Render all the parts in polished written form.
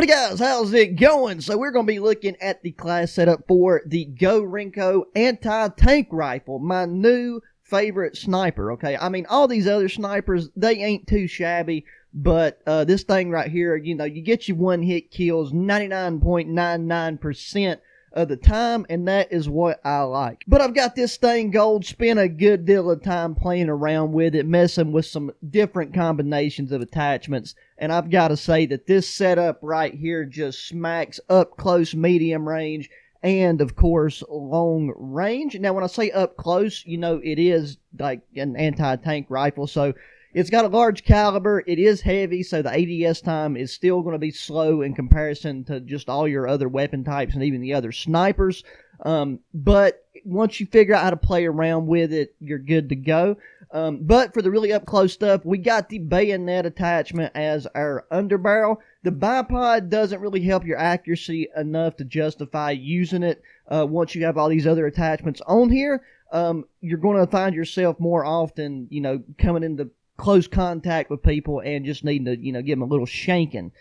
Howdy guys, how's it going? So we're going to be looking at the class setup for the GORENKO anti-tank rifle, my new favorite sniper, okay? I mean, all these other snipers, they ain't too shabby, but this thing right here, you know, you get your one-hit kills 99.99% of the time, and that is what I like. But I've got this thing gold, spent a good deal of time playing around with it, messing with some different combinations of attachments, and I've got to say that this setup right here just smacks up close, medium range, and of course long range. Now when I say up close, you know, it is like an anti-tank rifle, so it's got a large caliber, it is heavy, so the ADS time is still going to be slow in comparison to just all your other weapon types and even the other snipers. But once you figure out how to play around with it, you're good to go. But for the really up-close stuff, we got the bayonet attachment as our underbarrel. The bipod doesn't really help your accuracy enough to justify using it once you have all these other attachments on here. You're going to find yourself more often, you know, coming into close contact with people and just needing to, you know, give them a little shanking.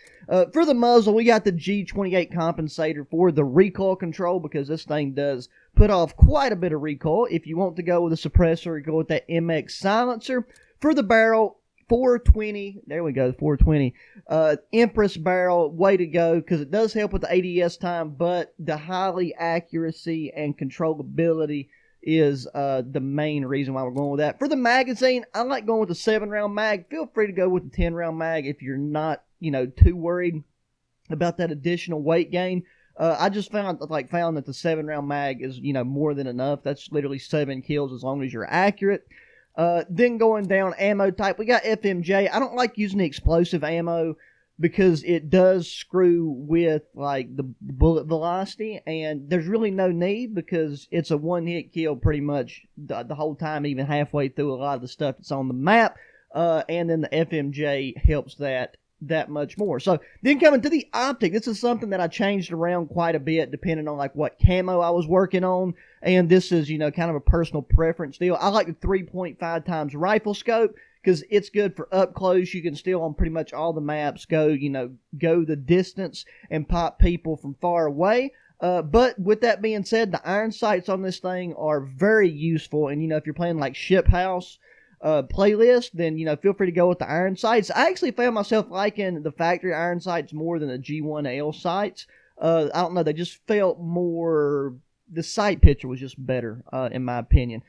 For the muzzle, we got the G28 compensator for the recoil control because this thing does put off quite a bit of recoil. If you want to go with a suppressor, go with that MX silencer. For the barrel, 420, there we go, 420. Empress barrel, way to go, because it does help with the ADS time, but the highly accuracy and controllability is the main reason why we're going with that. For the magazine, I like going with the 7-round mag. Feel free to go with the 10-round mag if you're not, you know, too worried about that additional weight gain. I just found that the 7-round mag is, you know, more than enough. That's literally 7 kills as long as you're accurate. Then going down ammo type, we got FMJ. I don't like using the explosive ammo because it does screw with like the bullet velocity, and there's really no need because it's a one-hit kill pretty much the whole time, even halfway through a lot of the stuff that's on the map, and then the FMJ helps that much more. So then coming to the optic, this is something that I changed around quite a bit depending on like what camo I was working on, and this is, you know, kind of a personal preference deal. I like the 3.5 times rifle scope because it's good for up close. You can still on pretty much all the maps go the distance and pop people from far away. But with that being said, the iron sights on this thing are very useful, and you know, if you're playing like Ship House playlist, then, you know, feel free to go with the iron sights. I actually found myself liking the factory iron sights more than the G1L sights. I don't know, they just felt more, the sight picture was just better, in my opinion.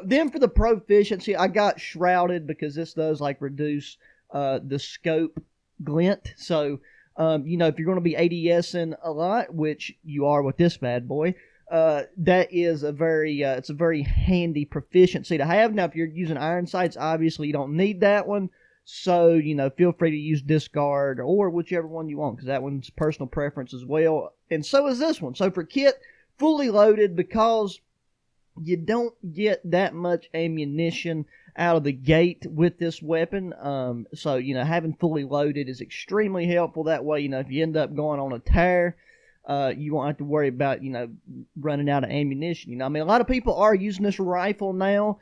Then for the proficiency, I got shrouded because this does like reduce the scope glint. So, you know, if you're going to be ADSing a lot, which you are with this bad boy, that is a very, it's a very handy proficiency to have. Now, if you're using iron sights, obviously you don't need that one. So, you know, feel free to use discard or whichever one you want because that one's personal preference as well. And so is this one. So for kit, fully loaded because you don't get that much ammunition out of the gate with this weapon. So, you know, having fully loaded is extremely helpful. That way, you know, if you end up going on a tear, you won't have to worry about, you know, running out of ammunition. You know, I mean, a lot of people are using this rifle now,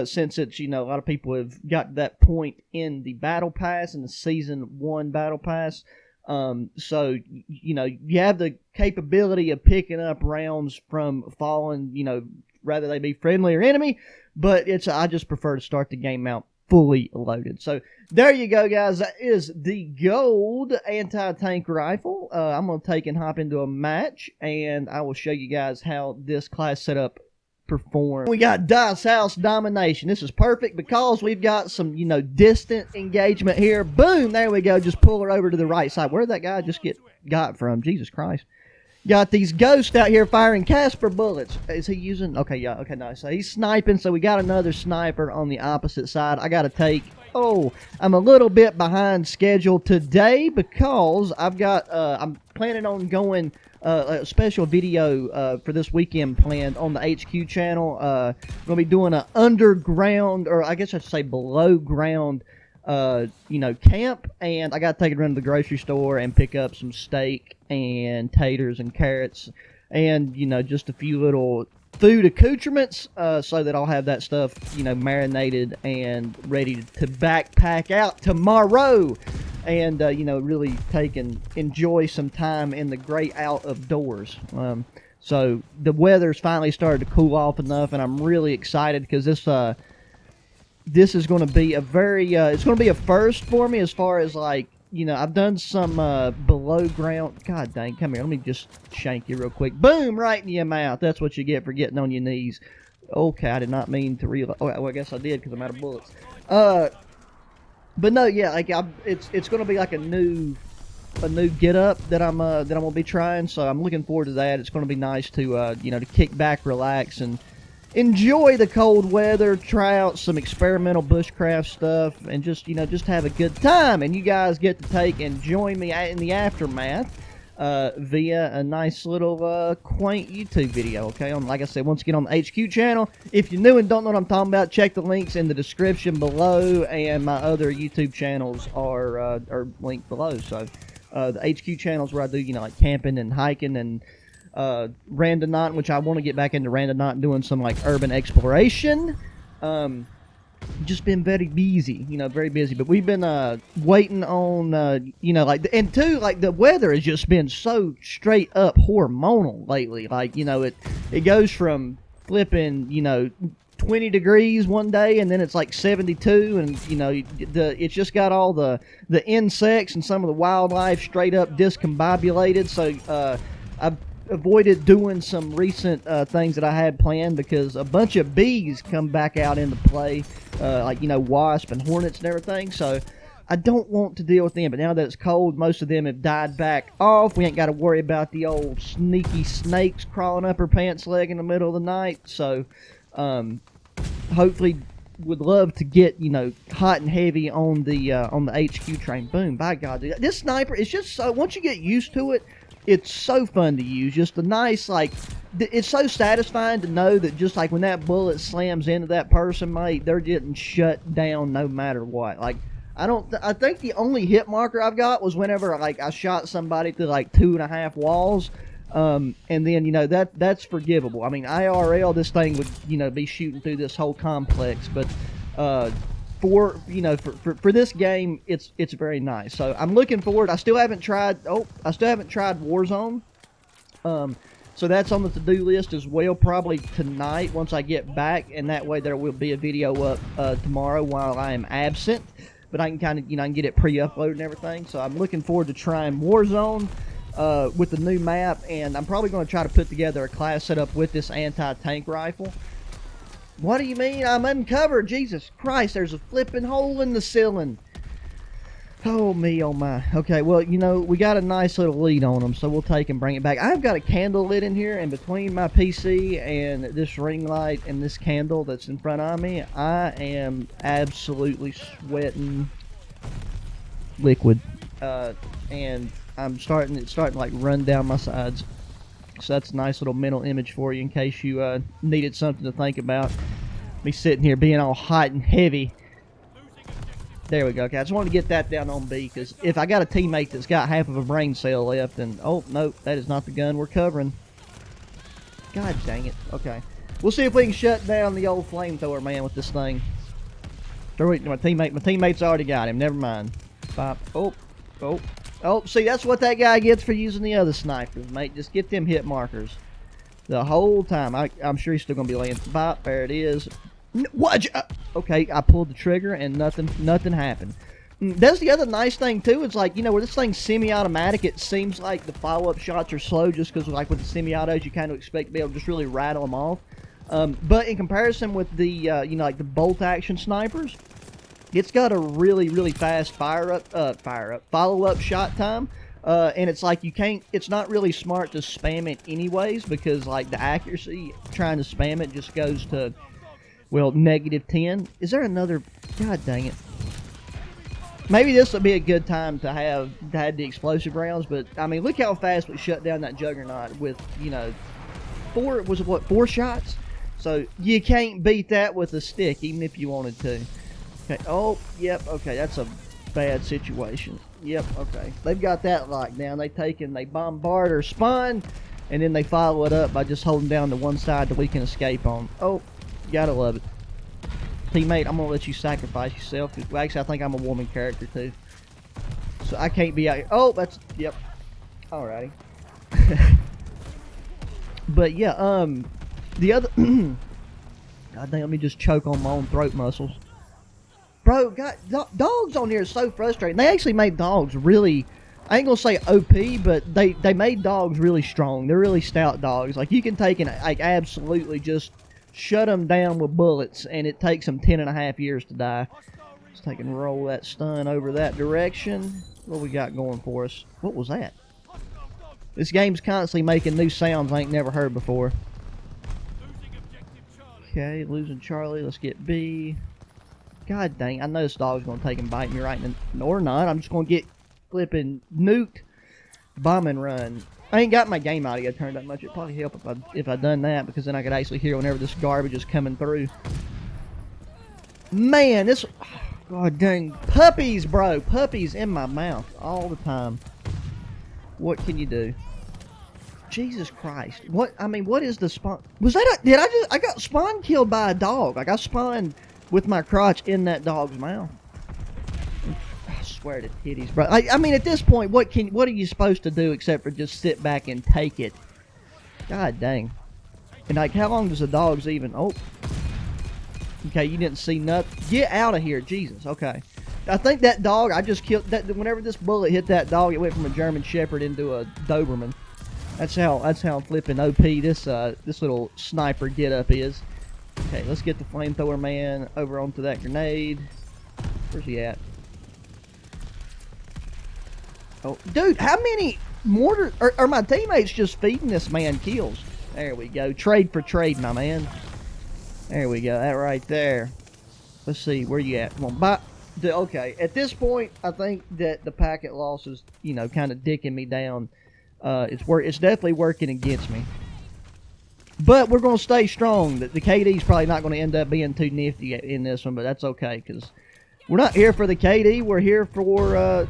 since it's, you know, a lot of people have got to that point in the battle pass, in the season 1 battle pass. So, you know, you have the capability of picking up rounds from fallen, you know, whether they be friendly or enemy, but I just prefer to start the game out fully loaded. So there you go, guys. That is the gold anti-tank rifle. I'm going to take and hop into a match, and I will show you guys how this class setup performs. We got Dice House Domination. This is perfect because we've got some, you know, distant engagement here. Boom, there we go. Just pull her over to the right side. Where did that guy just got from? Jesus Christ. Got these ghosts out here firing Casper bullets. Is he using? Okay, yeah, okay, nice. So he's sniping, so we got another sniper on the opposite side. I got to take, I'm a little bit behind schedule today because I've got, I'm planning on going a special video for this weekend planned on the HQ channel. Going to be doing an underground, or I guess I should say below ground, you know, camp, and I got to take it around to the grocery store and pick up some steak and taters and carrots and, you know, just a few little food accoutrements, so that I'll have that stuff, you know, marinated and ready to backpack out tomorrow. and you know, really enjoy some time in the great out of doors. So the weather's finally started to cool off enough, and I'm really excited because this is going to be a very it's going to be a first for me as far as, like, you know, I've done some below ground. God dang, come here, let me just shank you real quick. Boom, right in your mouth. That's what you get for getting on your knees. Okay, I did not mean to realize. Oh, well, I guess I did because I'm out of bullets. But no, yeah, like it's going to be like a new get up that I'm gonna be trying. So I'm looking forward to that. It's going to be nice to you know, to kick back, relax, and enjoy the cold weather, try out some experimental bushcraft stuff, and just, you know, just have a good time. And you guys get to take and join me in the aftermath via a nice little quaint YouTube video, okay? Like I said, once again, on the HQ channel. If you're new and don't know what I'm talking about, check the links in the description below, and my other YouTube channels are linked below. So the HQ channel is where I do, you know, like camping and hiking and randonauting, which I want to get back into randonauting, doing some like urban exploration. Just been very busy, you know, very busy. But we've been waiting on, you know, like, and two, like, the weather has just been so straight up hormonal lately. Like, you know, it goes from flipping, you know, 20 degrees one day, and then it's like 72, and, you know, it's just got all the insects and some of the wildlife straight up discombobulated. So I've avoided doing some recent things that I had planned because a bunch of bees come back out into play, like, you know, wasp and hornets and everything. So I don't want to deal with them. But now that it's cold, most of them have died back off. We ain't got to worry about the old sneaky snakes crawling up her pants leg in the middle of the night. So hopefully, would love to get, you know, hot and heavy on the HQ train. Boom, by God, dude. This sniper is just so, once you get used to it, it's so fun to use. Just a nice, like, it's so satisfying to know that just like when that bullet slams into that person, mate, they're getting shut down no matter what. Like, I think the only hit marker I've got was whenever, like, I shot somebody through like 2.5 walls. And then, you know, that's forgivable. I mean, IRL, this thing would, you know, be shooting through this whole complex, but for, you know, for this game, it's very nice. So I'm looking forward. I still haven't tried Warzone. So that's on the to-do list as well, probably tonight once I get back, and that way there will be a video up tomorrow while I am absent. But I can kind of, you know, I can get it pre-uploaded and everything. So I'm looking forward to trying Warzone with the new map, and I'm probably going to try to put together a class setup with this anti-tank rifle. What do you mean? I'm uncovered. Jesus Christ, there's a flipping hole in the ceiling. Oh me, oh my. Okay, well, you know, we got a nice little lead on them, so we'll take and bring it back. I've got a candle lit in here, and between my PC and this ring light and this candle that's in front of me, I am absolutely sweating liquid. And it's starting to like run down my sides. So that's a nice little mental image for you in case you needed something to think about. Me sitting here being all hot and heavy. There we go. Okay, I just wanted to get that down on B, because if I got a teammate that's got half of a brain cell left, and oh no, that is not the gun we're covering. God dang it. Okay, we'll see if we can shut down the old flamethrower man with this thing. My teammate's already got him. Never mind. Pop. Oh, see, that's what that guy gets for using the other snipers, mate. Just get them hit markers the whole time. I'm sure he's still going to be laying. Bop, there it is. What? Okay, I pulled the trigger and nothing happened. That's the other nice thing, too. It's like, you know, where this thing's semi-automatic, it seems like the follow-up shots are slow just because, like, with the semi-autos, you kind of expect to be able to just really rattle them off. But in comparison with the, you know, like the bolt-action snipers, it's got a really, really fast follow-up shot time, and it's like it's not really smart to spam it anyways, because like the accuracy trying to spam it just goes to, well, -10. Is there another? God dang it. Maybe this would be a good time to have the explosive rounds, but I mean, look how fast we shut down that juggernaut with, you know, 4 shots? So you can't beat that with a stick, even if you wanted to. Okay, oh, yep, okay, that's a bad situation. Yep, okay. They've got that locked down. They bombard or spawn, and then they follow it up by just holding down the one side that we can escape on. Oh, gotta love it. Teammate, I'm gonna let you sacrifice yourself. Actually, I think I'm a woman character too. So I can't be out here. Oh, that's, yep. Alrighty. But yeah, the other, God dang, let me just choke on my own throat muscles. Bro, dogs on here are so frustrating. They actually made dogs really, I ain't gonna say OP, but they made dogs really strong. They're really stout dogs. Like, you can take and like absolutely just shut them down with bullets, and it takes them 10.5 years to die. Let's take and roll that stun over that direction. What we got going for us? What was that? This game's constantly making new sounds I ain't never heard before. Okay, losing Charlie. Let's get B. God dang, I know this dog's going to take and bite me right in the... Or not, I'm just going to get flipping nuked. Bomb and run. I ain't got my game audio turned up much. It'd probably help if I'd done that, because then I could actually hear whenever this garbage is coming through. Man, this... God dang. Puppies, bro. Puppies in my mouth all the time. What can you do? Jesus Christ. What, I mean, what is the spawn? Was that a... I got spawn killed by a dog. Like, I spawned with my crotch in that dog's mouth. I swear to titties, bro. I mean, at this point, what are you supposed to do except for just sit back and take it? God dang. And like, how long does the dogs even... Oh. Okay, you didn't see nothing. Get out of here, Jesus. Okay. I think that dog, I just killed... Whenever this bullet hit that dog, it went from a German Shepherd into a Doberman. That's how flipping OP this little sniper get-up is. Okay, let's get the flamethrower man over onto that grenade. Where's he at? Oh, dude, how many mortar... Are my teammates just feeding this man kills? There we go. Trade for trade, my man. There we go. That right there. Let's see. Where you at? Come on, bye. Okay, at this point, I think that the packet loss is, you know, kind of dicking me down. It's definitely working against me. But we're going to stay strong. The KD's probably not going to end up being too nifty in this one, but that's okay, because we're not here for the KD. We're here for,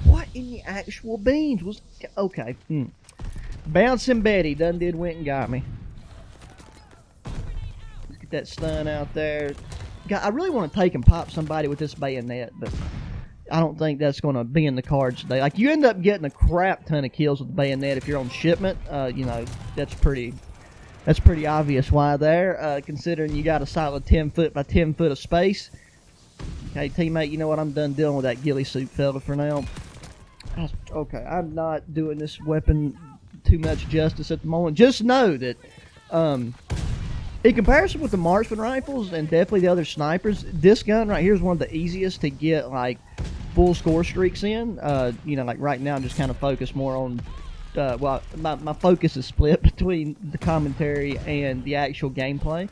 what in the actual beans was... Okay. Bouncing Betty done went and got me. Let's get that stun out there. God, I really want to take and pop somebody with this bayonet, but I don't think that's going to be in the cards today. Like, you end up getting a crap ton of kills with the bayonet if you're on shipment. You know, that's pretty obvious why there, considering you got a solid 10 foot by 10 foot of space. Okay, teammate, you know what? I'm done dealing with that ghillie suit fella for now. Okay, I'm not doing this weapon too much justice at the moment. Just know that, in comparison with the marksman rifles and definitely the other snipers, this gun right here is one of the easiest to get, like, full score streaks in. You know, like right now I'm just kind of focused more on, well, my focus is split between the commentary and the actual gameplay.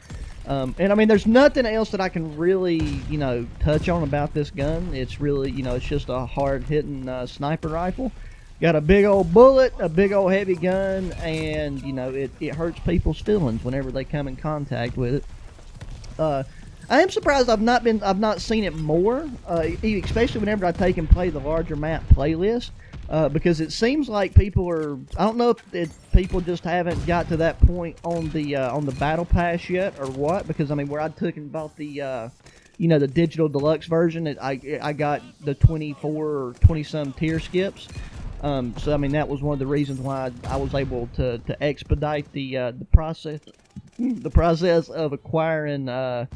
And I mean, there's nothing else that I can really, you know, touch on about this gun. It's really, you know, it's just a hard-hitting sniper rifle. Got a big old bullet, a big old heavy gun, and, you know, it hurts people's feelings whenever they come in contact with it. I am surprised I've not seen it more, especially whenever I take and play the larger map playlist, because it seems like people are... I don't know if people just haven't got to that point on the battle pass yet or what, because I mean, where I took and bought the you know, the digital deluxe version, I got the 24 or 20 some tier skips. So I mean, that was one of the reasons why I was able to expedite the process of acquiring the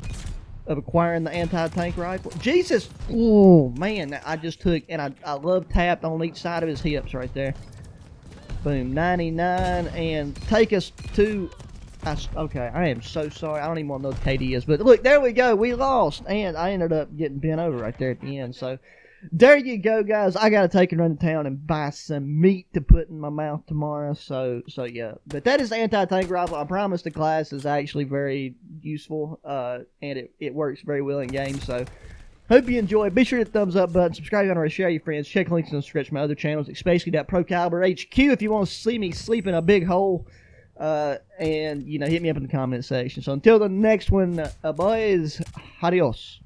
anti-tank rifle. Jesus! Oh man, I just took, and I love tapped on each side of his hips right there. Boom, 99, and take us to... Okay, I am so sorry. I don't even want to know what KD is, but look, there we go. We lost, and I ended up getting bent over right there at the end. So there you go, guys. I gotta take and run to town and buy some meat to put in my mouth tomorrow. So yeah. But that is the anti-tank rifle. I promise the class is actually very useful, and it works very well in game. So hope you enjoy. Be sure to hit the thumbs up button, subscribe on our share your friends, check links in the description of my other channels, especially that ProCaliberHQ if you want to see me sleep in a big hole. And, you know, hit me up in the comment section. So until the next one, boys, adios.